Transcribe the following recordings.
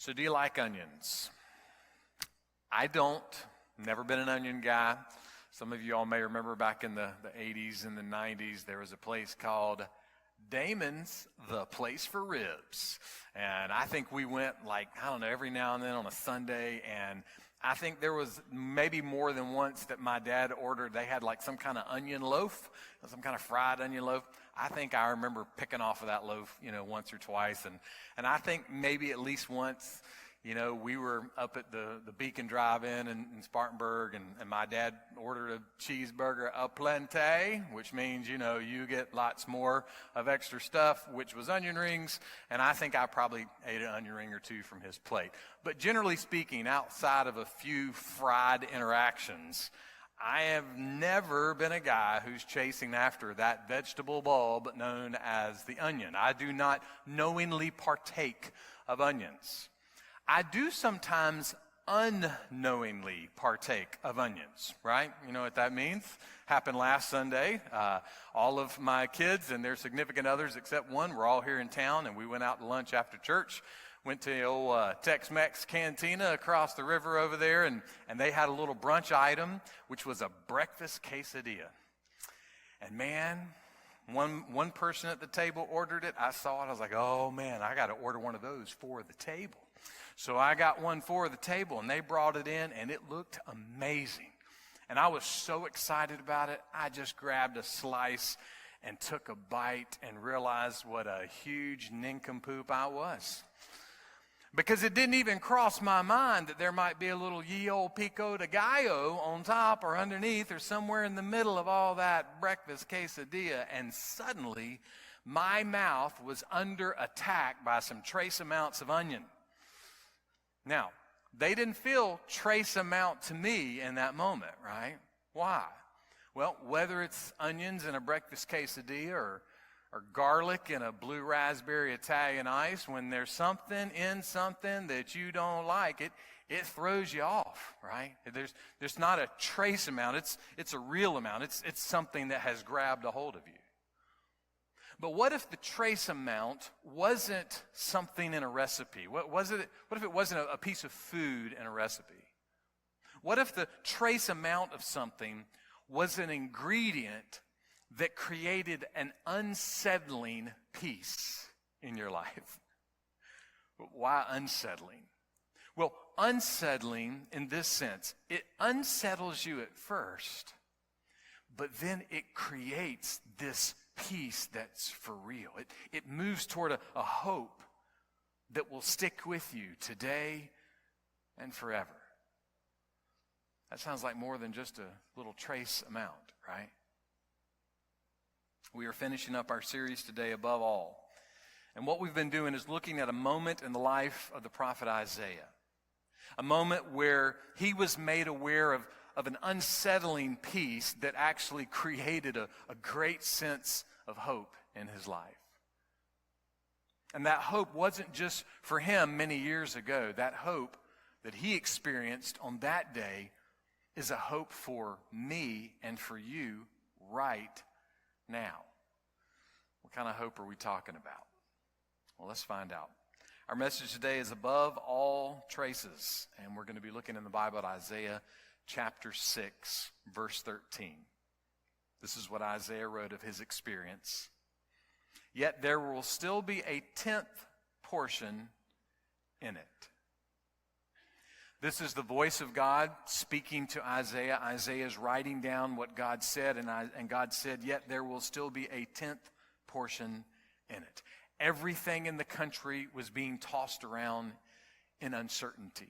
So do you like onions? I don't. Never been an onion guy. Some of you all may remember back in the 80s and the 90s, there was a place called Damon's, the place for ribs. And I think we went every now and then on a Sunday. And I think there was maybe more than once that my dad ordered, they had some kind of onion loaf, some kind of fried onion loaf. I think I remember picking off of that loaf, once or twice. And I think maybe at least once, we were up at the Beacon Drive-In in Spartanburg, and my dad ordered a cheeseburger a plenty, which means, you get lots more of extra stuff, which was onion rings, and I think I probably ate an onion ring or two from his plate. But generally speaking, outside of a few fried interactions, I have never been a guy who's chasing after that vegetable bulb known as the onion. I do not knowingly partake of onions. I do sometimes unknowingly partake of onions, right? You know what that means? Happened last Sunday. All of my kids and their significant others, except one, were all here in town, and we went out to lunch after church. Went to the old Tex-Mex Cantina across the river over there, and they had a little brunch item, which was a breakfast quesadilla. And man, one person at the table ordered it. I saw it. I was like, oh man, I got to order one of those for the table. So I got one for the table, and they brought it in, and it looked amazing. And I was so excited about it, I just grabbed a slice and took a bite and realized what a huge nincompoop I was. Because it didn't even cross my mind that there might be a little ye old pico de gallo on top or underneath or somewhere in the middle of all that breakfast quesadilla. And suddenly, my mouth was under attack by some trace amounts of onion. Now, they didn't feel trace amount to me in that moment, right? Why? Well, whether it's onions in a breakfast quesadilla or garlic in a blue raspberry Italian ice, when there's something in something that you don't like, it throws you off, right? There's not a trace amount. It's a real amount. It's something that has grabbed a hold of you. But what if the trace amount wasn't something in a recipe? What if it wasn't a piece of food in a recipe? What if the trace amount of something was an ingredient that created an unsettling peace in your life? Why unsettling? Well, unsettling in this sense, it unsettles you at first, but then it creates this peace that's for real. It moves toward a hope that will stick with you today and forever. That sounds like more than just a little trace amount, right? We are finishing up our series today, Above All. And what we've been doing is looking at a moment in the life of the prophet Isaiah. A moment where he was made aware of an unsettling peace that actually created a great sense of hope in his life. And that hope wasn't just for him many years ago. That hope that he experienced on that day is a hope for me and for you right now. What kind of hope are we talking about? Well, let's find out. Our message today is Above All Traces, and we're going to be looking in the Bible at Isaiah chapter 6, verse 13. This is what Isaiah wrote of his experience. Yet there will still be a 10th portion in it. This is the voice of God speaking to Isaiah. Isaiah is writing down what God said, and God said, yet there will still be a 10th portion in it. Everything in the country was being tossed around in uncertainty.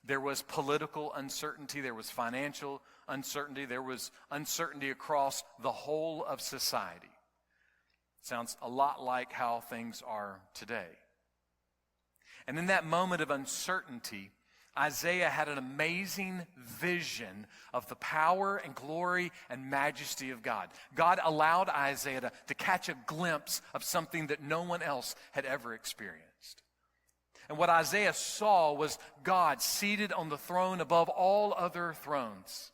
There was political uncertainty. There was financial uncertainty. There was uncertainty across the whole of society. Sounds a lot like how things are today. And in that moment of uncertainty, Isaiah had an amazing vision of the power and glory and majesty of God. God allowed Isaiah to catch a glimpse of something that no one else had ever experienced. And what Isaiah saw was God seated on the throne above all other thrones.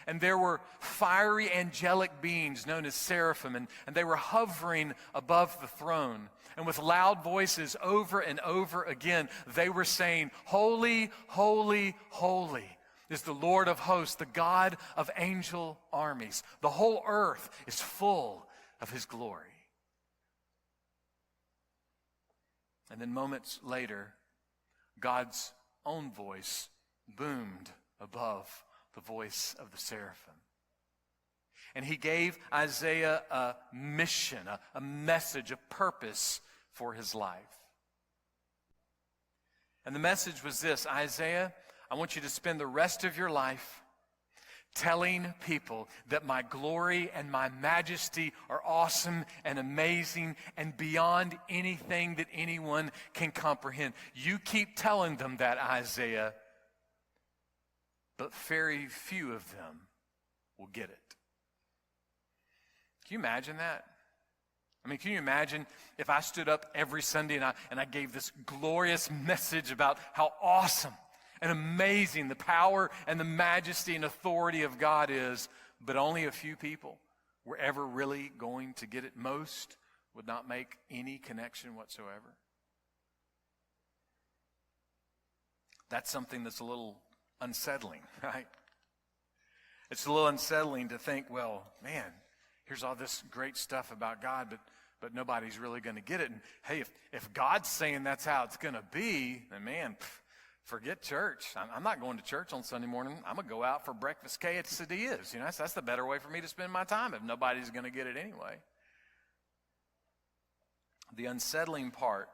And there were fiery angelic beings known as seraphim, and they were hovering above the throne. And with loud voices over and over again, they were saying, "Holy, holy, holy is the Lord of hosts, the God of angel armies. The whole earth is full of his glory." And then moments later, God's own voice boomed above the voice of the seraphim. And he gave Isaiah a mission, a message, a purpose for his life. And the message was this: Isaiah, I want you to spend the rest of your life telling people that my glory and my majesty are awesome and amazing and beyond anything that anyone can comprehend. You keep telling them that, Isaiah, but very few of them will get it. Can you imagine that? I mean, can you imagine if I stood up every Sunday and I gave this glorious message about how awesome and amazing the power and the majesty and authority of God is, but only a few people were ever really going to get it? Most would not make any connection whatsoever. That's something that's a little unsettling, right? It's a little unsettling to think, well, man, here's all this great stuff about God, but nobody's really going to get it. And hey, if God's saying that's how it's going to be, then man, forget church. I'm not going to church on Sunday morning. I'm going to go out for breakfast quesadillas. You know, that's the better way for me to spend my time if nobody's going to get it anyway. The unsettling part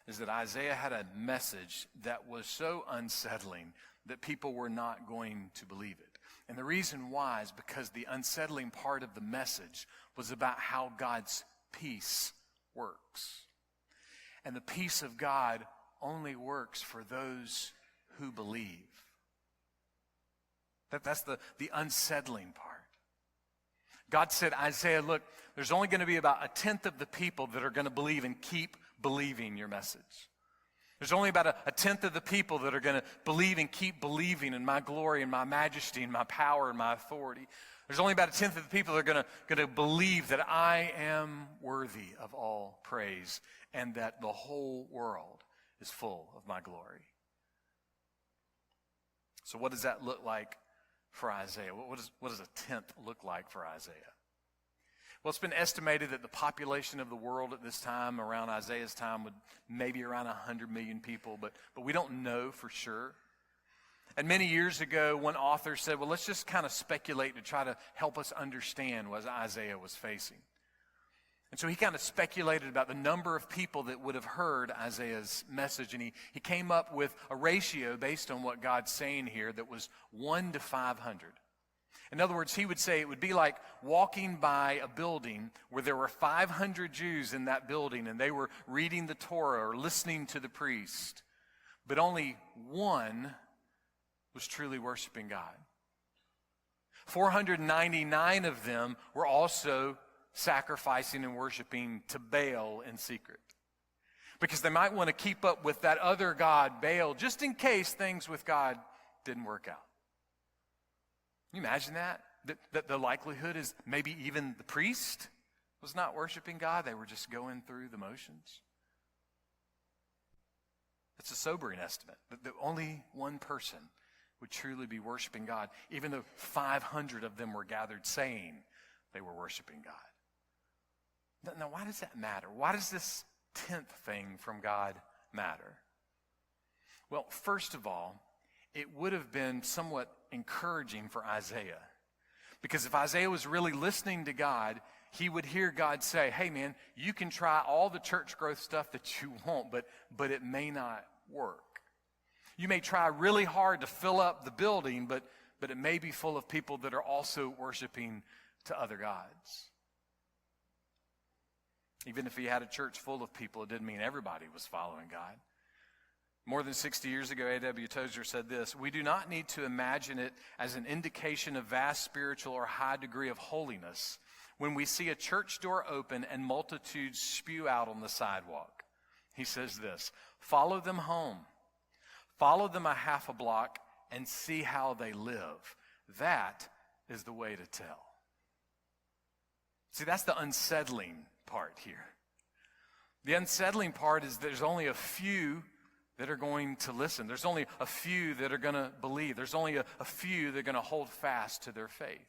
is that Isaiah had a message that was so unsettling that people were not going to believe it. And the reason why is because the unsettling part of the message was about how God's peace works. And the peace of God only works for those who believe. That's the unsettling part. God said, Isaiah, look, there's only going to be about 1/10 of the people that are going to believe and keep believing your message. There's only about 1/10 of the people that are going to believe and keep believing in my glory and my majesty and my power and my authority. There's only about 1/10 of the people that are going to believe that I am worthy of all praise and that the whole world is full of my glory. So what does that look like for Isaiah? What does 1/10 look like for Isaiah? Well, it's been estimated that the population of the world at this time, around Isaiah's time, would maybe around 100 million people, but we don't know for sure. And many years ago, one author said, well, let's just kind of speculate to try to help us understand what Isaiah was facing. And so he kind of speculated about the number of people that would have heard Isaiah's message, and he came up with a ratio based on what God's saying here that was 1 to 500. In other words, he would say it would be like walking by a building where there were 500 Jews in that building and they were reading the Torah or listening to the priest, but only one was truly worshiping God. 499 of them were also sacrificing and worshiping to Baal in secret, because they might want to keep up with that other god, Baal, just in case things with God didn't work out. Can you imagine that? That the likelihood is maybe even the priest was not worshiping God. They were just going through the motions. It's a sobering estimate that only one person would truly be worshiping God, even though 500 of them were gathered saying they were worshiping God. Now, why does that matter? Why does this 10th thing from God matter? Well, first of all, it would have been somewhat encouraging for Isaiah. Because if Isaiah was really listening to God, he would hear God say, hey man, you can try all the church growth stuff that you want, but it may not work. You may try really hard to fill up the building, but it may be full of people that are also worshiping to other gods. Even if he had a church full of people, it didn't mean everybody was following God. More than 60 years ago, A.W. Tozer said this: we do not need to imagine it as an indication of vast spiritual or high degree of holiness when we see a church door open and multitudes spew out on the sidewalk. He says this: follow them home. Follow them a half a block and see how they live. That is the way to tell. See, that's the unsettling part here. The unsettling part is there's only a few that are going to listen. There's only a few that are going to believe. There's only a few that are going to hold fast to their faith.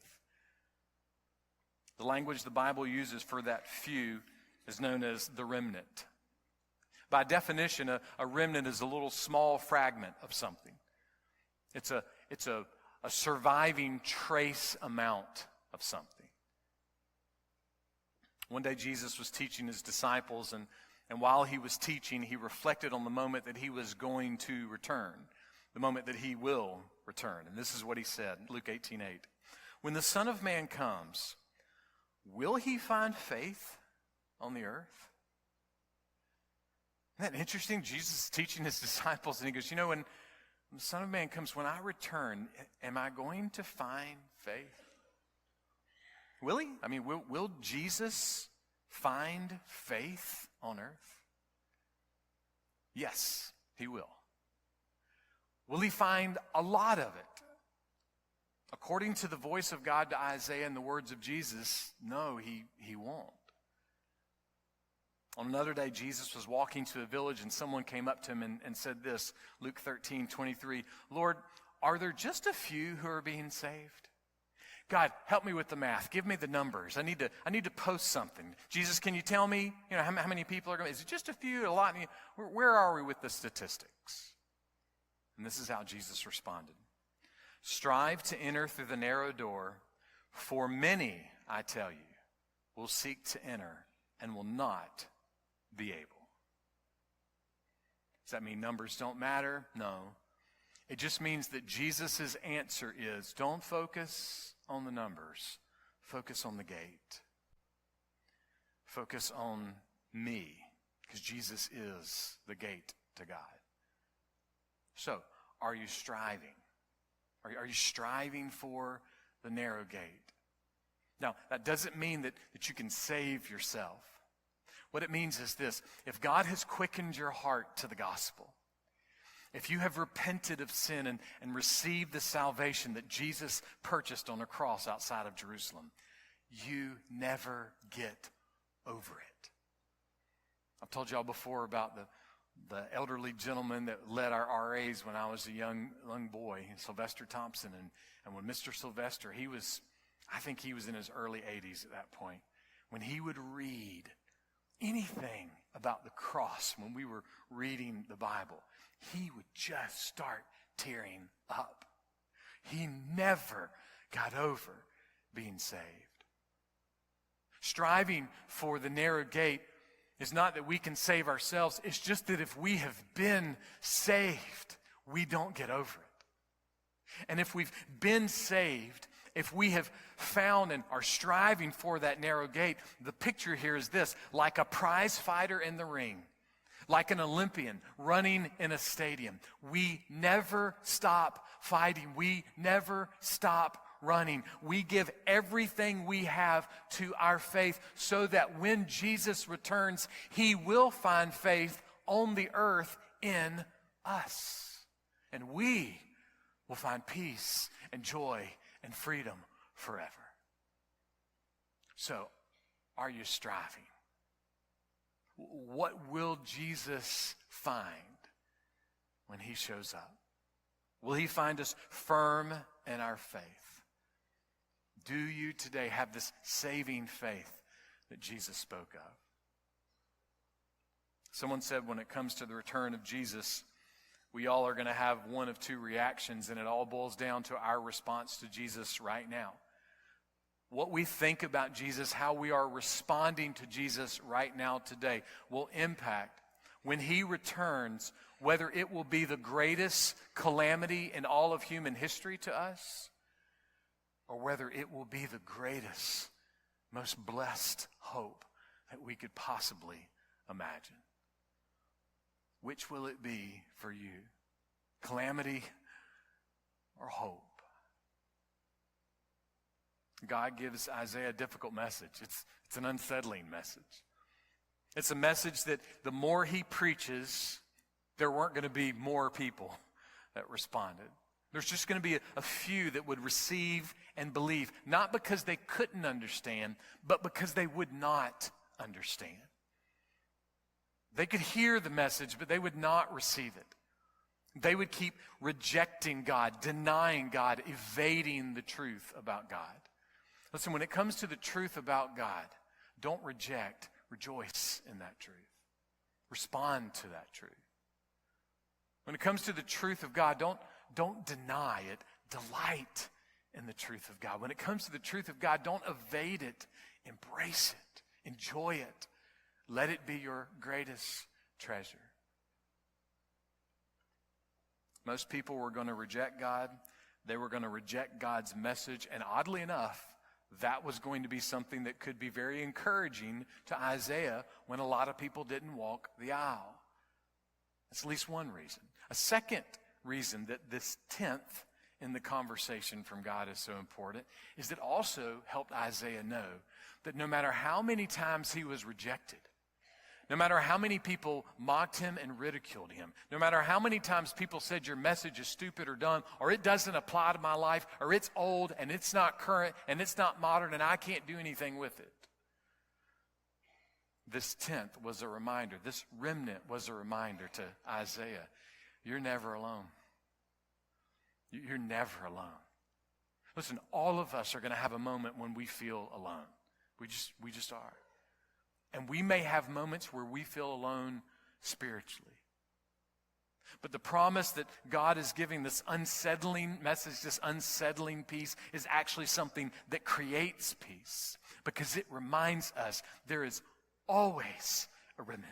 The language the Bible uses for that few is known as the remnant. By definition, a remnant is a little small fragment of something. It's a surviving trace amount of something. One day Jesus was teaching his disciples, and while he was teaching, he reflected on the moment that he was going to return, the moment that he will return. And this is what he said, Luke 18:8. When the Son of Man comes, will he find faith on the earth? Isn't that interesting? Jesus is teaching his disciples, and he goes, when the Son of Man comes, when I return, am I going to find faith? Will he? I mean, will Jesus find faith on earth? Yes, he will. Will he find a lot of it? According to the voice of God to Isaiah and the words of Jesus, no, he won't. On another day, Jesus was walking to a village, and someone came up to him and said this, Luke 13:23, Lord, are there just a few who are being saved? God, help me with the math. Give me the numbers. I need to post something. Jesus, can you tell me, how many people are going? Is it just a few, a lot? Where are we with the statistics? And this is how Jesus responded. Strive to enter through the narrow door, for many, I tell you, will seek to enter and will not be able. Does that mean numbers don't matter? No. It just means that Jesus' answer is, don't focus on the numbers. Focus on the gate. Focus on me, because Jesus is the gate to God. So, are you striving? Are you striving for the narrow gate? Now, that doesn't mean that you can save yourself. What it means is this: if God has quickened your heart to the gospel, if you have repented of sin and received the salvation that Jesus purchased on a cross outside of Jerusalem, you never get over it. I've told y'all before about the elderly gentleman that led our RAs when I was a young boy, Sylvester Thompson. And when Mr. Sylvester, I think he was in his early 80s at that point, when he would read anything about the cross, when we were reading the Bible, he would just start tearing up. He never got over being saved. Striving for the narrow gate is not that we can save ourselves. It's just that if we have been saved, we don't get over it. And if we've been saved, if we have found and are striving for that narrow gate, the picture here is this: like a prize fighter in the ring, like an Olympian running in a stadium. We never stop fighting. We never stop running. We give everything we have to our faith so that when Jesus returns, he will find faith on the earth in us. And we will find peace and joy and freedom forever. So, are you striving? What will Jesus find when he shows up? Will he find us firm in our faith? Do you today have this saving faith that Jesus spoke of? Someone said when it comes to the return of Jesus, we all are going to have one of two reactions, and it all boils down to our response to Jesus right now. What we think about Jesus, how we are responding to Jesus right now today, will impact when he returns, whether it will be the greatest calamity in all of human history to us, or whether it will be the greatest, most blessed hope that we could possibly imagine. Which will it be for you? Calamity or hope? God gives Isaiah a difficult message. It's an unsettling message. It's a message that the more he preaches, there weren't going to be more people that responded. There's just going to be a few that would receive and believe, not because they couldn't understand, but because they would not understand. They could hear the message, but they would not receive it. They would keep rejecting God, denying God, evading the truth about God. Listen, when it comes to the truth about God, don't reject, rejoice in that truth. Respond to that truth. When it comes to the truth of God, don't deny it. Delight in the truth of God. When it comes to the truth of God, don't evade it. Embrace it. Enjoy it. Let it be your greatest treasure. Most people were going to reject God. They were going to reject God's message. And oddly enough, that was going to be something that could be very encouraging to Isaiah when a lot of people didn't walk the aisle. That's at least one reason. A second reason that this 10th in the conversation from God is so important is that also helped Isaiah know that no matter how many times he was rejected, no matter how many people mocked him and ridiculed him, no matter how many times people said your message is stupid or dumb, or it doesn't apply to my life, or it's old and it's not current and it's not modern and I can't do anything with it. This 10th was a reminder, this remnant was a reminder to Isaiah, you're never alone. You're never alone. Listen, all of us are going to have a moment when we feel alone. We just are. And we may have moments where we feel alone spiritually. But the promise that God is giving, this unsettling message, this unsettling peace, is actually something that creates peace. Because it reminds us there is always a remnant.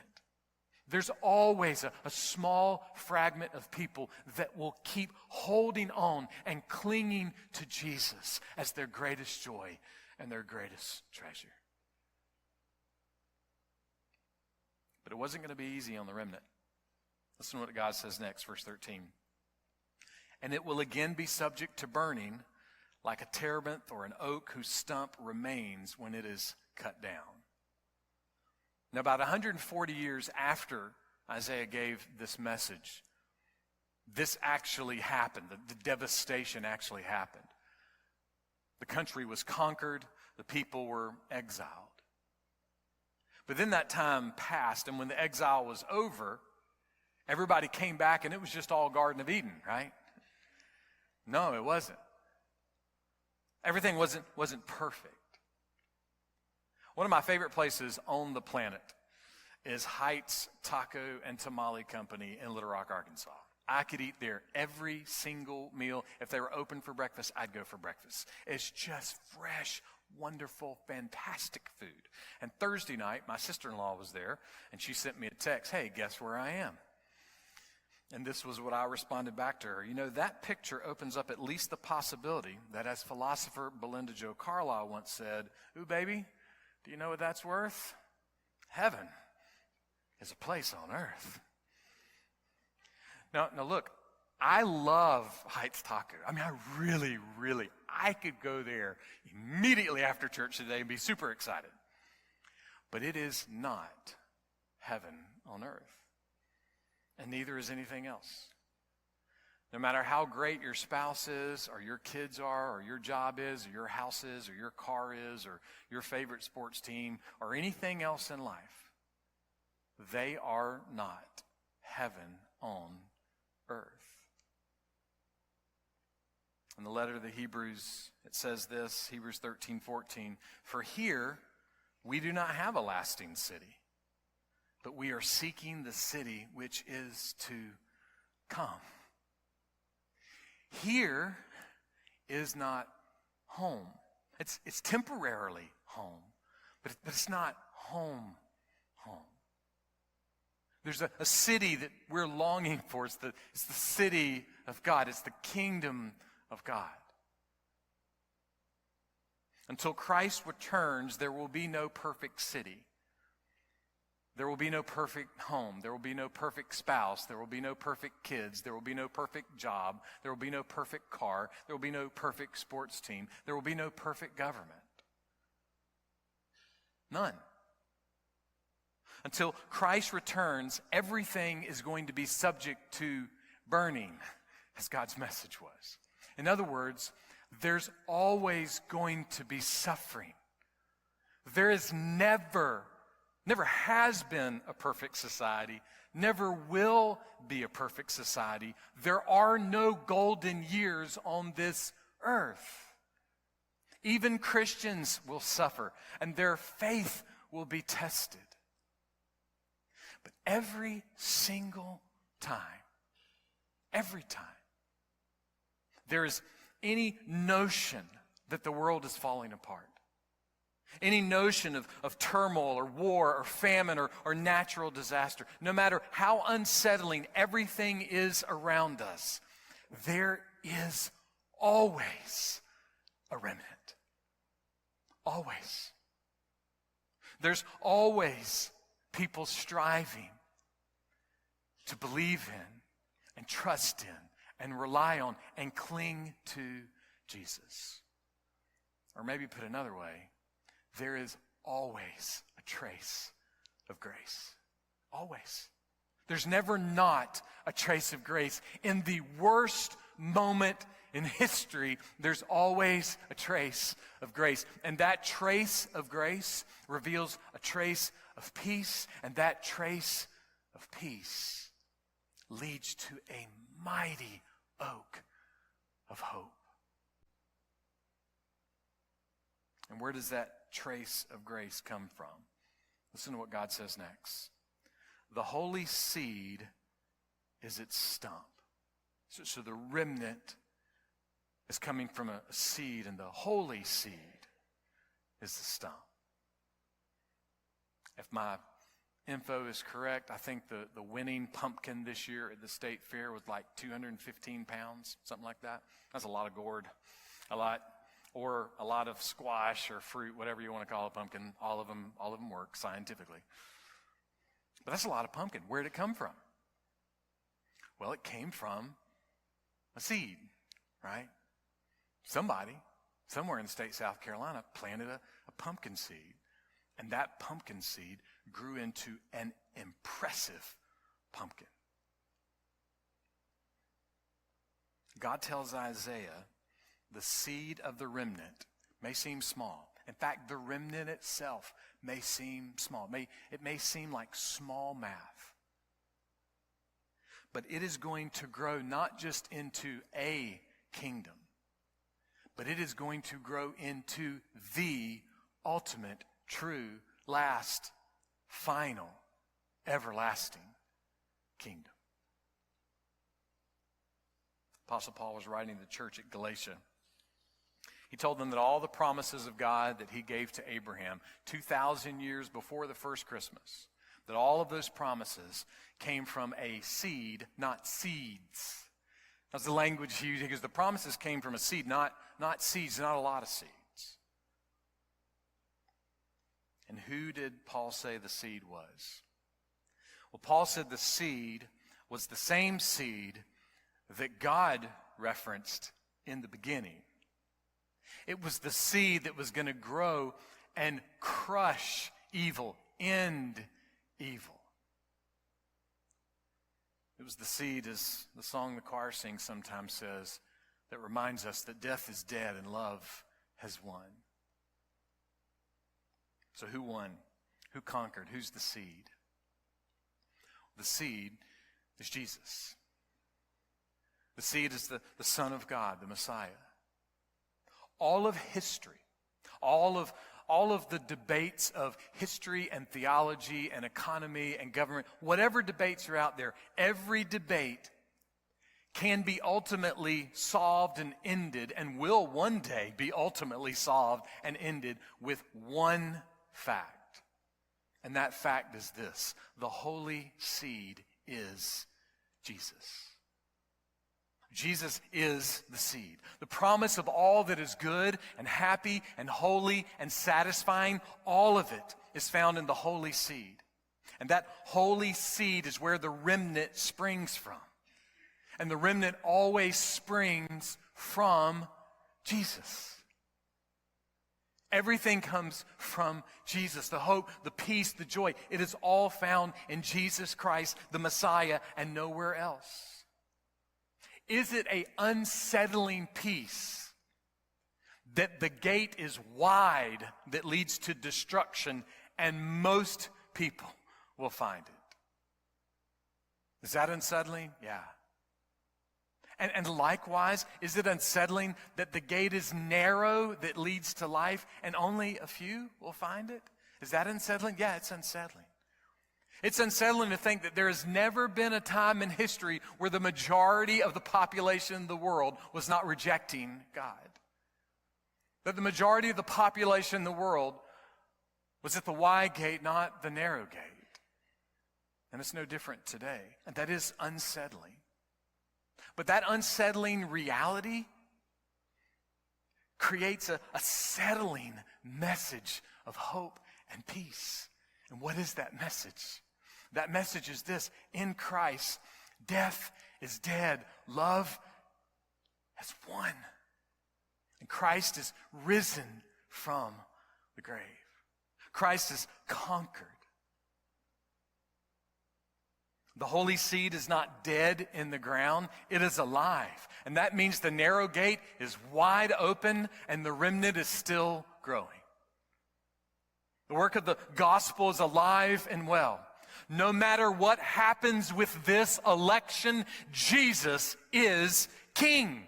There's always a small fragment of people that will keep holding on and clinging to Jesus as their greatest joy and their greatest treasure. But it wasn't going to be easy on the remnant. Listen to what God says next, verse 13. And it will again be subject to burning like a terebinth or an oak whose stump remains when it is cut down. Now, about 140 years after Isaiah gave this message, this actually happened. The devastation actually happened. The country was conquered. The people were exiled. But then that time passed, and when the exile was over, everybody came back, and it was just all Garden of Eden, right? No, it wasn't. Everything wasn't perfect. One of my favorite places on the planet is Heights Taco and Tamale Company in Little Rock, Arkansas. I could eat there every single meal. If they were open for breakfast, I'd go for breakfast. It's just fresh, wonderful, fantastic food. And Thursday night, my sister-in-law was there, and she sent me a text, hey, guess where I am? And this was what I responded back to her. You know, that picture opens up at least the possibility that, as philosopher Belinda Joe Carlisle once said, ooh, baby, do you know what that's worth? Heaven is a place on earth. Now look, I love Heights Taco. I mean, I really, I could go there immediately after church today and be super excited. But it is not heaven on earth. And neither is anything else. No matter how great your spouse is, or your kids are, or your job is, or your house is, or your car is, or your favorite sports team, or anything else in life, they are not heaven on earth. In the letter to the Hebrews, it says this, Hebrews 13:14, for here we do not have a lasting city, but we are seeking the city which is to come. Here is not home. It's temporarily home, but it's not home. There's a city that we're longing for. It's the city of God. It's the kingdom of God. Until Christ returns, there will be no perfect city. There will be no perfect home. There will be no perfect spouse. There will be no perfect kids. There will be no perfect job. There will be no perfect car. There will be no perfect sports team. There will be no perfect government. None. Until Christ returns, everything is going to be subject to burning. as God's message was. In other words, there's always going to be suffering. There is never has been a perfect society, never will be a perfect society. There are no golden years on this earth. Even Christians will suffer, and their faith will be tested. But every single time, there is any notion that the world is falling apart, any notion of turmoil or war or famine or natural disaster, no matter how unsettling everything is around us, there is always a remnant. Always. There's always people striving to believe in and trust in and rely on and cling to Jesus. Or maybe put another way, there is always a trace of grace. Always. There's never not a trace of grace. In the worst moment in history, there's always a trace of grace. And that trace of grace reveals a trace of peace, and that trace of peace leads to a mighty oak of hope. And where does that trace of grace come from? Listen to what God says next. The holy seed is its stump. So the remnant is coming from a seed, and the holy seed is the stump. If my info is correct, I think the winning pumpkin this year at the state fair was like 215 pounds, something like that. That's a lot of gourd, or a lot of squash or fruit, whatever you want to call a pumpkin. All of them work scientifically. But that's a lot of pumpkin. Where did it come from? Well, it came from a seed, right? Somebody, somewhere in the state of South Carolina, planted a pumpkin seed. And that pumpkin seed grew into an impressive pumpkin. God tells Isaiah, the seed of the remnant may seem small. In fact, the remnant itself may seem small. It may seem like small math. But it is going to grow not just into a kingdom, but it is going to grow into the ultimate, true, last, final, everlasting kingdom. Apostle Paul was writing to the church at Galatia. He told them that all the promises of God that he gave to Abraham 2,000 years before the first Christmas, that all of those promises came from a seed, not seeds. That's the language he used, because the promises came from a seed, not seeds, not a lot of seeds. And who did Paul say the seed was? Well, Paul said the seed was the same seed that God referenced in the beginning. It was the seed that was going to grow and crush evil, end evil. It was the seed, as the song the choir sings sometimes says, that reminds us that death is dead and love has won. So who won? Who conquered? Who's the seed? The seed is Jesus. The seed is the Son of God, the Messiah. All of history, all of the debates of history and theology and economy and government, whatever debates are out there, every debate can be ultimately solved and ended, and will one day be ultimately solved and ended with one fact. And that fact is this: the holy seed is Jesus. Jesus is the seed. The promise of all that is good and happy and holy and satisfying, all of it is found in the holy seed. And that holy seed is where the remnant springs from. And the remnant always springs from Jesus. Everything comes from Jesus. The hope, the peace, the joy. It is all found in Jesus Christ, the Messiah, and nowhere else. Is it an unsettling peace that the gate is wide that leads to destruction and most people will find it? Is that unsettling? Yeah. And likewise, is it unsettling that the gate is narrow that leads to life and only a few will find it? Is that unsettling? Yeah, it's unsettling. It's unsettling to think that there has never been a time in history where the majority of the population of the world was not rejecting God. That the majority of the population in the world was at the wide gate, not the narrow gate. And it's no different today. And that is unsettling. But that unsettling reality creates a settling message of hope and peace. And what is that message? That message is this: in Christ, death is dead, love has won. And Christ is risen from the grave. Christ is conquered. The holy seed is not dead in the ground, it is alive. And that means the narrow gate is wide open and the remnant is still growing. The work of the gospel is alive and well. No matter what happens with this election, Jesus is King.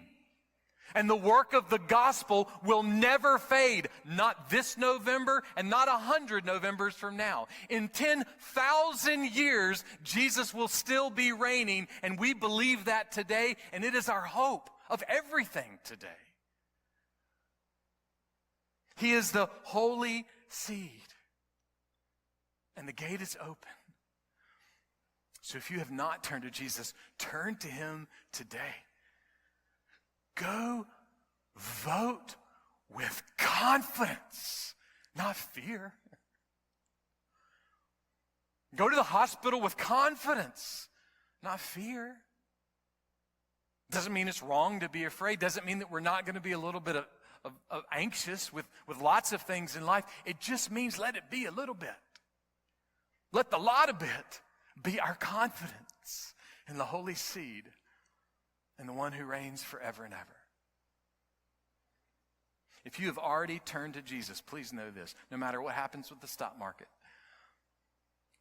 And the work of the gospel will never fade, not this November and not 100 Novembers from now. In 10,000 years, Jesus will still be reigning, and we believe that today, and it is our hope of everything today. He is the holy seed, and the gate is open. So if you have not turned to Jesus, turn to him today. Go vote with confidence, not fear. Go to the hospital with confidence, not fear. Doesn't mean it's wrong to be afraid. Doesn't mean that we're not going to be a little bit of anxious with lots of things in life. It just means let it be a little bit. Let the lot of bit be our confidence in the holy seed and the one who reigns forever and ever. If you have already turned to Jesus, please know this: no matter what happens with the stock market,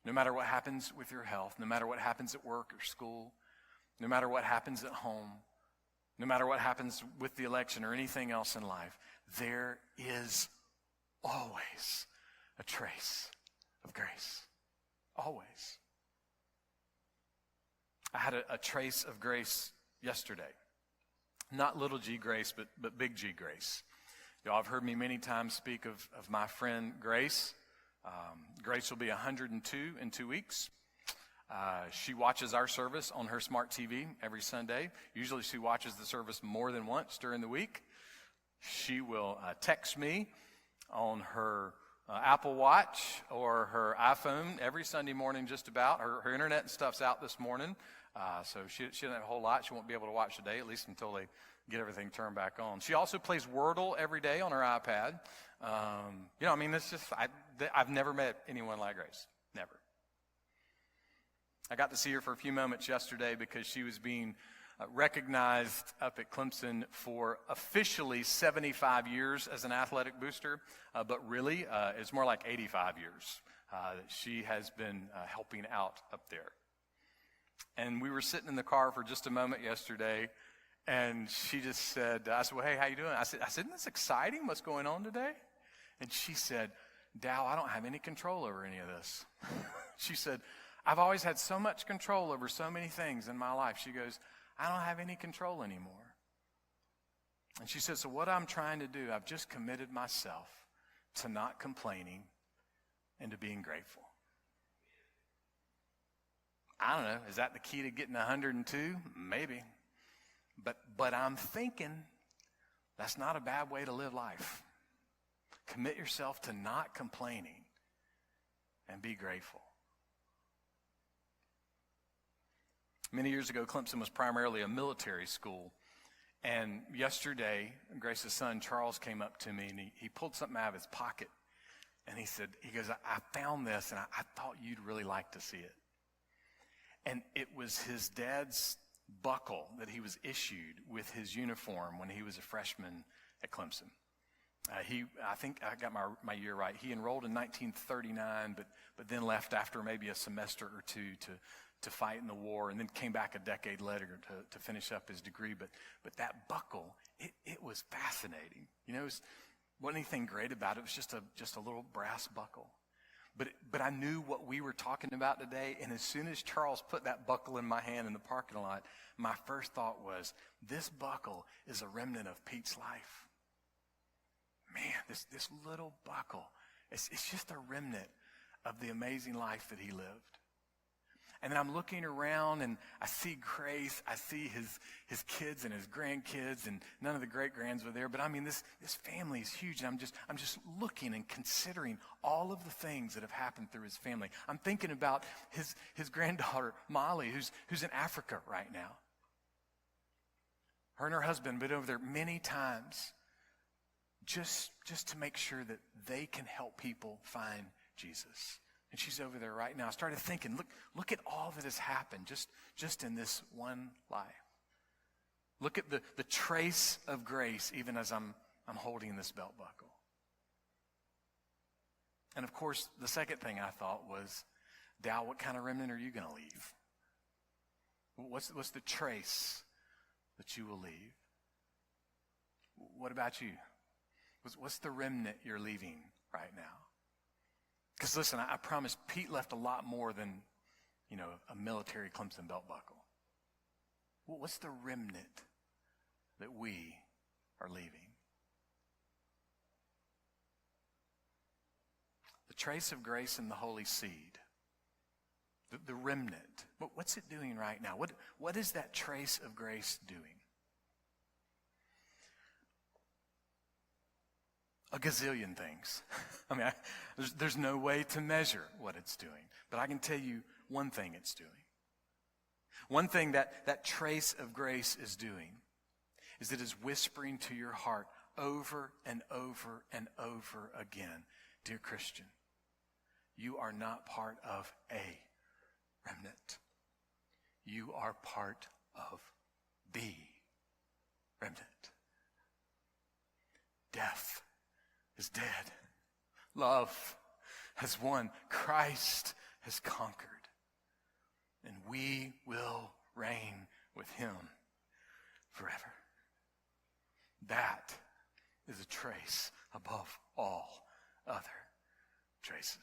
no matter what happens with your health, no matter what happens at work or school, no matter what happens at home, no matter what happens with the election or anything else in life, there is always a trace of grace. Always. I had a trace of grace yesterday. Not little g grace, but big G grace. Y'all have heard me many times speak of my friend Grace. Grace will be 102 in 2 weeks. She watches our service on her smart TV every Sunday. Usually she watches the service more than once during the week. She will text me on her Apple Watch or her iPhone every Sunday morning just about. Her internet and stuff's out this morning. So she doesn't have a whole lot. She won't be able to watch today, at least until they get everything turned back on. She also plays Wordle every day on her iPad. It's just, I've never met anyone like Grace. Never. I got to see her for a few moments yesterday because she was being recognized up at Clemson for officially 75 years as an athletic booster, but really it's more like 85 years that she has been helping out up there. And we were sitting in the car for just a moment yesterday, and she just said, I said, well, hey, how you doing? I said, isn't this exciting, what's going on today? And she said, Dow, I don't have any control over any of this. She said, I've always had so much control over so many things in my life. She goes, I don't have any control anymore. And she said, so what I'm trying to do, I've just committed myself to not complaining and to being grateful. I don't know, is that the key to getting 102? Maybe. But I'm thinking that's not a bad way to live life. Commit yourself to not complaining and be grateful. Many years ago, Clemson was primarily a military school. And yesterday, Grace's son, Charles, came up to me, and he pulled something out of his pocket. And he goes, I found this, and I thought you'd really like to see it. And it was his dad's buckle that he was issued with his uniform when he was a freshman at Clemson. I think I got my year right. He enrolled in 1939, but then left after maybe a semester or two to fight in the war, and then came back a decade later to finish up his degree. But that buckle, it was fascinating. You know, wasn't anything great about it. It was just a little brass buckle. But I knew what we were talking about today, and as soon as Charles put that buckle in my hand in the parking lot, my first thought was, this buckle is a remnant of Pete's life. Man, this little buckle, it's just a remnant of the amazing life that he lived. And then I'm looking around and I see Grace, I see his kids and his grandkids, and none of the great-grands were there, but I mean, this family is huge, and I'm just looking and considering all of the things that have happened through his family. I'm thinking about his granddaughter, Molly, who's in Africa right now. Her and her husband been over there many times just to make sure that they can help people find Jesus. And she's over there right now. I started thinking, look at all that has happened just in this one life. Look at the trace of grace, even as I'm holding this belt buckle. And of course, the second thing I thought was, Dow, what kind of remnant are you going to leave? What's the trace that you will leave? What about you? What's the remnant you're leaving right now? Because listen, I promise Pete left a lot more than, a military Clemson belt buckle. What's the remnant that we are leaving? The trace of grace in the holy seed. The remnant. What's it doing right now? What is that trace of grace doing? A gazillion things. I mean, there's no way to measure what it's doing. But I can tell you one thing it's doing. One thing that trace of grace is doing is it is whispering to your heart over and over and over again, dear Christian, you are not part of a remnant. You are part of the remnant. Death is dead. Love has won. Christ has conquered. And we will reign with him forever. That is a trace above all other traces.